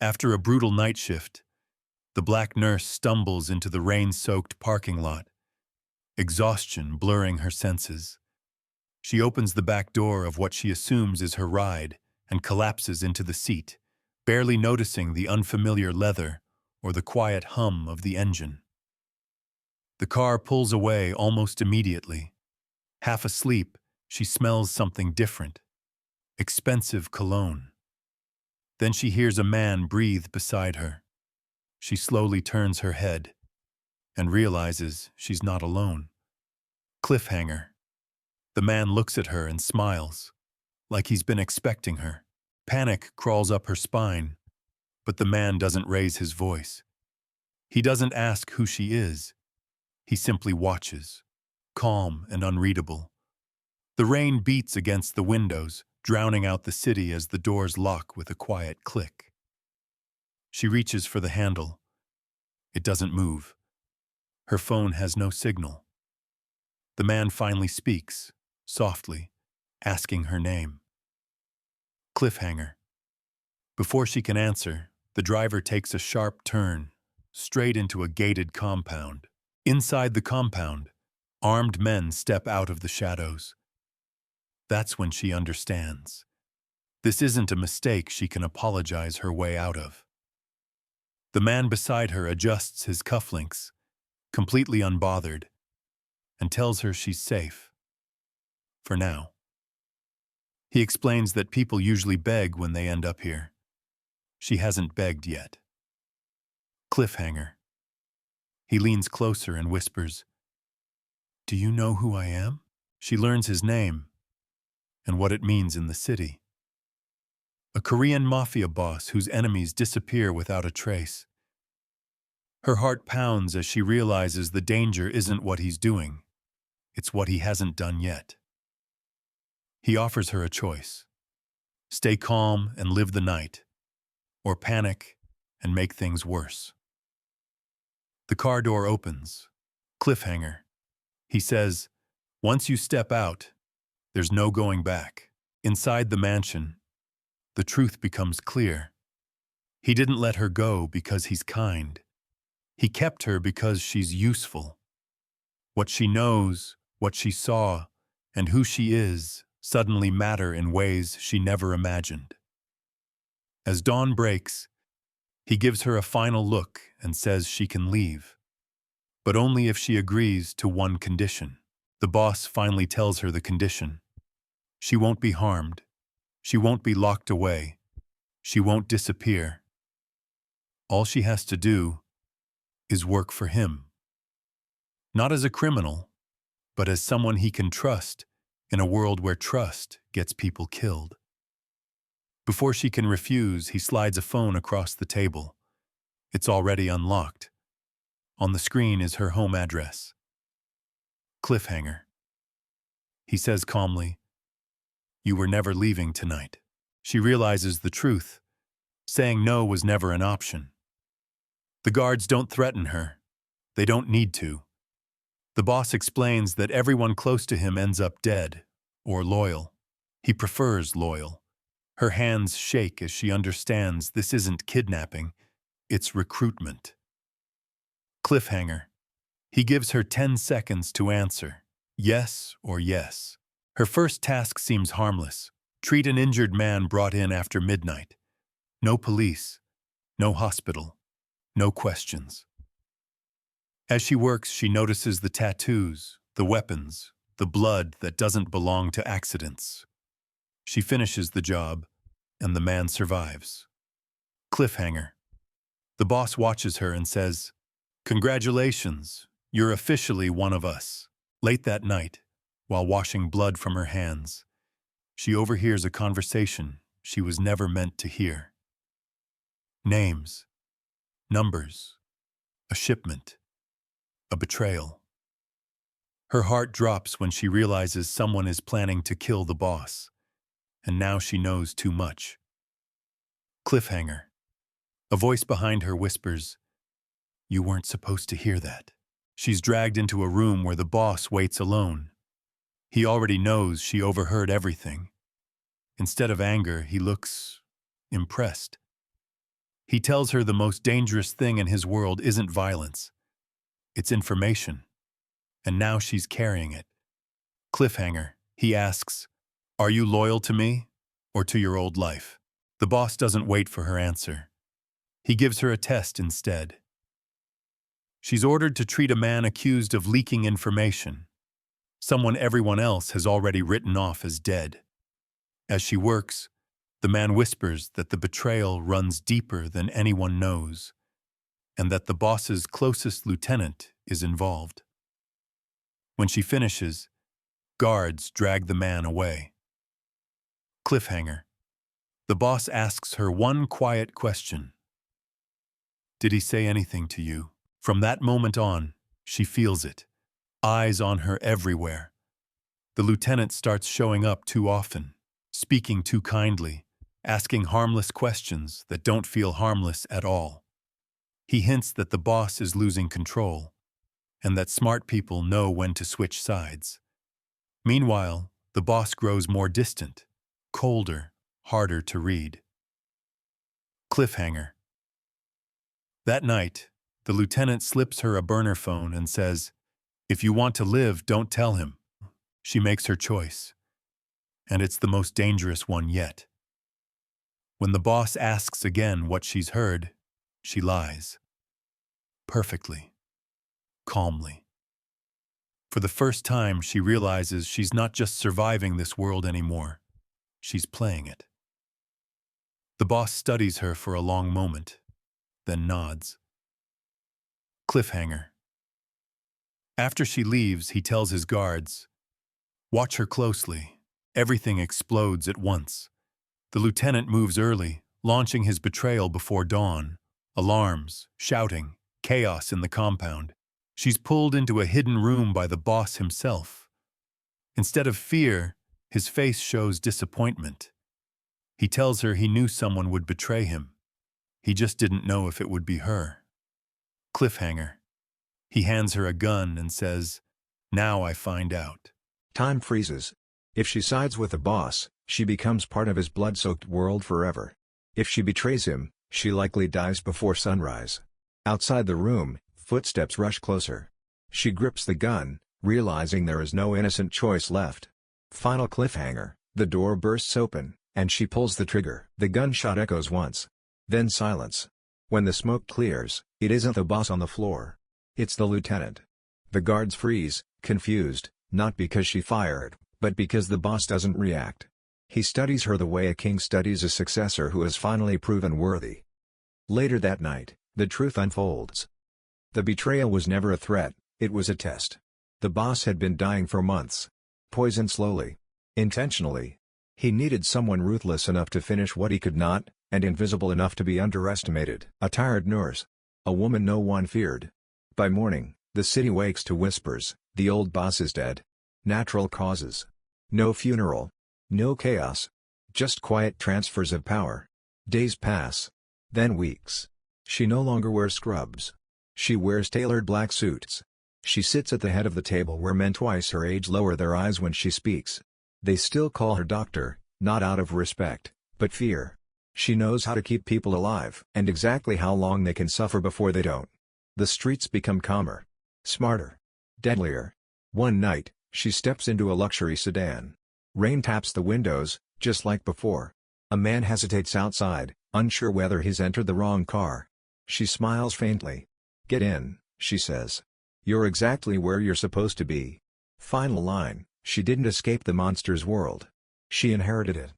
After a brutal night shift, the black nurse stumbles into the rain-soaked parking lot, exhaustion blurring her senses. She opens the back door of what she assumes is her ride and collapses into the seat, barely noticing the unfamiliar leather or the quiet hum of the engine. The car pulls away almost immediately. Half asleep, she smells something different. Expensive cologne. Then she hears a man breathe beside her. She slowly turns her head and realizes she's not alone. Cliffhanger. The man looks at her and smiles, like he's been expecting her. Panic crawls up her spine, but the man doesn't raise his voice. He doesn't ask who she is. He simply watches, calm and unreadable. The rain beats against the windows, drowning out the city as the doors lock with a quiet click. She reaches for the handle. It doesn't move. Her phone has no signal. The man finally speaks, softly, asking her name. Cliffhanger. Before she can answer, the driver takes a sharp turn, straight into a gated compound. Inside the compound, armed men step out of the shadows. That's when she understands. This isn't a mistake she can apologize her way out of. The man beside her adjusts his cufflinks, completely unbothered, and tells her she's safe. For now. He explains that people usually beg when they end up here. She hasn't begged yet. Cliffhanger. He leans closer and whispers, "Do you know who I am?" She learns his name and what it means in the city. A Korean Mafia boss whose enemies disappear without a trace. Her heart pounds as she realizes the danger isn't what he's doing, it's what he hasn't done yet. He offers her a choice. Stay calm and live the night, or panic and make things worse. The car door opens. Cliffhanger. He says, "Once you step out, there's no going back." Inside the mansion, the truth becomes clear. He didn't let her go because he's kind. He kept her because she's useful. What she knows, what she saw, and who she is suddenly matter in ways she never imagined. As dawn breaks, he gives her a final look and says she can leave, but only if she agrees to one condition. The boss finally tells her the condition. She won't be harmed. She won't be locked away. She won't disappear. All she has to do is work for him. Not as a criminal, but as someone he can trust in a world where trust gets people killed. Before she can refuse, he slides a phone across the table. It's already unlocked. On the screen is her home address. Cliffhanger. He says calmly, "You were never leaving tonight." She realizes the truth. Saying no was never an option. The guards don't threaten her. They don't need to. The boss explains that everyone close to him ends up dead, or loyal. He prefers loyal. Her hands shake as she understands this isn't kidnapping, it's recruitment. Cliffhanger. He gives her 10 seconds to answer, yes or yes. Her first task seems harmless. Treat an injured man brought in after midnight. No police, no hospital, no questions. As she works, she notices the tattoos, the weapons, the blood that doesn't belong to accidents. She finishes the job, and the man survives. Cliffhanger. The boss watches her and says, "Congratulations, you're officially one of us." Late that night, while washing blood from her hands, she overhears a conversation she was never meant to hear. Names, numbers, a shipment, a betrayal. Her heart drops when she realizes someone is planning to kill the boss, and now she knows too much. Cliffhanger. A voice behind her whispers, "You weren't supposed to hear that." She's dragged into a room where the boss waits alone. He already knows she overheard everything. Instead of anger, he looks impressed. He tells her the most dangerous thing in his world isn't violence. It's information. And now she's carrying it. Cliffhanger. He asks, "Are you loyal to me or to your old life?" The boss doesn't wait for her answer. He gives her a test instead. She's ordered to treat a man accused of leaking information, someone everyone else has already written off as dead. As she works, the man whispers that the betrayal runs deeper than anyone knows, and that the boss's closest lieutenant is involved. When she finishes, guards drag the man away. Cliffhanger. The boss asks her one quiet question. "Did he say anything to you?" From that moment on, she feels it. Eyes on her everywhere. The lieutenant starts showing up too often, speaking too kindly, asking harmless questions that don't feel harmless at all. He hints that the boss is losing control, and that smart people know when to switch sides. Meanwhile, the boss grows more distant, colder, harder to read. Cliffhanger. That night, the lieutenant slips her a burner phone and says, "If you want to live, don't tell him." She makes her choice, and it's the most dangerous one yet. When the boss asks again what she's heard, she lies. Perfectly. Calmly. For the first time, she realizes she's not just surviving this world anymore. She's playing it. The boss studies her for a long moment, then nods. Cliffhanger. After she leaves, he tells his guards, "Watch her closely. Everything explodes at once." The lieutenant moves early, launching his betrayal before dawn. Alarms, shouting, chaos in the compound. She's pulled into a hidden room by the boss himself. Instead of fear, his face shows disappointment. He tells her he knew someone would betray him. He just didn't know if it would be her. Cliffhanger. He hands her a gun and says, "Now I find out." Time freezes. If she sides with the boss, she becomes part of his blood-soaked world forever. If she betrays him, she likely dies before sunrise. Outside the room, footsteps rush closer. She grips the gun, realizing there is no innocent choice left. Final cliffhanger, the door bursts open, and she pulls the trigger. The gunshot echoes once. Then silence. When the smoke clears, it isn't the boss on the floor. It's the lieutenant. The guards freeze, confused, not because she fired, but because the boss doesn't react. He studies her the way a king studies a successor who has finally proven worthy. Later that night, the truth unfolds. The betrayal was never a threat, it was a test. The boss had been dying for months. Poisoned slowly. Intentionally. He needed someone ruthless enough to finish what he could not, and invisible enough to be underestimated. A tired nurse. A woman no one feared. By morning, the city wakes to whispers, the old boss is dead. Natural causes. No funeral. No chaos. Just quiet transfers of power. Days pass. Then weeks. She no longer wears scrubs. She wears tailored black suits. She sits at the head of the table where men twice her age lower their eyes when she speaks. They still call her doctor, not out of respect, but fear. She knows how to keep people alive and exactly how long they can suffer before they don't. The streets become calmer. Smarter. Deadlier. One night, she steps into a luxury sedan. Rain taps the windows, just like before. A man hesitates outside, unsure whether he's entered the wrong car. She smiles faintly. "Get in," she says. "You're exactly where you're supposed to be." Final line, she didn't escape the monster's world. She inherited it.